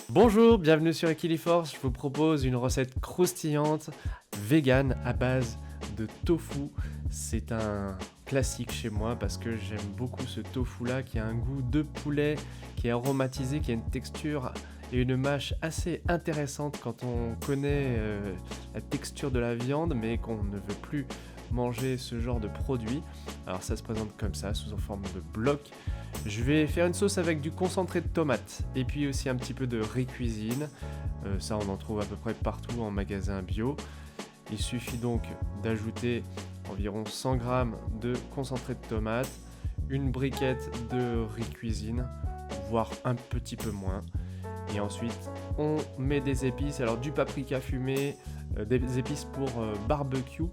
Bonjour, bienvenue sur Equiliforce. Je vous propose une recette croustillante, vegan à base de tofu. C'est un classique chez moi parce que j'aime beaucoup ce tofu là qui a un goût de poulet, qui est aromatisé, qui a une texture et une mâche assez intéressante quand on connaît la texture de la viande mais qu'on ne veut plus manger ce genre de produit. Alors ça se présente comme ça, sous en forme de bloc. Je vais faire une sauce avec du concentré de tomate et puis aussi un petit peu de riz cuisine. Ça on en trouve à peu près partout en magasin bio. Il suffit donc d'ajouter environ 100 g de concentré de tomate, une briquette de riz cuisine, voire un petit peu moins. Et ensuite on met des épices, alors du paprika fumé, des épices pour barbecue.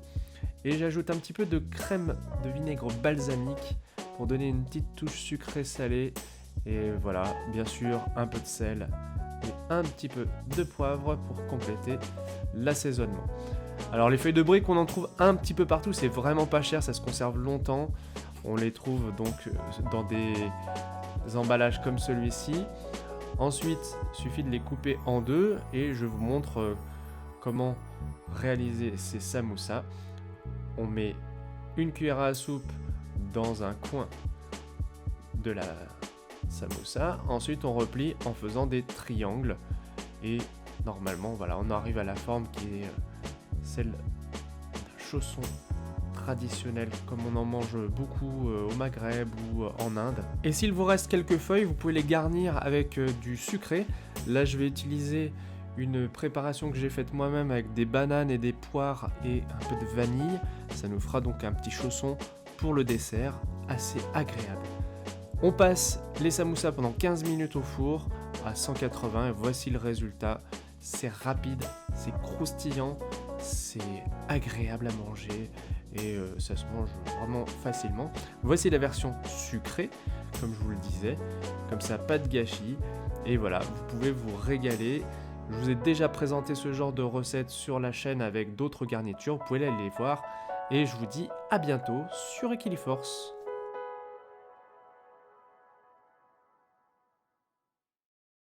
Et j'ajoute un petit peu de crème de vinaigre balsamique pour donner une petite touche sucrée salée. Et voilà, bien sûr, un peu de sel et un petit peu de poivre pour compléter l'assaisonnement. Alors les feuilles de briques, on en trouve un petit peu partout, c'est vraiment pas cher, ça se conserve longtemps. On les trouve donc dans des emballages comme celui-ci. Ensuite, il suffit de les couper en deux et je vous montre comment réaliser ces samoussas. On met une cuillère à soupe dans un coin de la samoussa. Ensuite, on replie en faisant des triangles. Et normalement, voilà, on arrive à la forme qui est celle d'un chausson traditionnel, comme on en mange beaucoup au Maghreb ou en Inde. Et s'il vous reste quelques feuilles, vous pouvez les garnir avec du sucré. Là, je vais utiliser une préparation que j'ai faite moi-même avec des bananes et des poires et un peu de vanille. Ça nous fera donc un petit chausson pour le dessert, assez agréable. On passe les samoussas pendant 15 minutes au four à 180 et voici le résultat. C'est rapide, c'est croustillant, c'est agréable à manger et ça se mange vraiment facilement. Voici la version sucrée, comme je vous le disais, comme ça pas de gâchis. Et voilà, vous pouvez vous régaler. Je vous ai déjà présenté ce genre de recettes sur la chaîne avec d'autres garnitures, vous pouvez aller les voir. Et je vous dis à bientôt sur Equiliforce.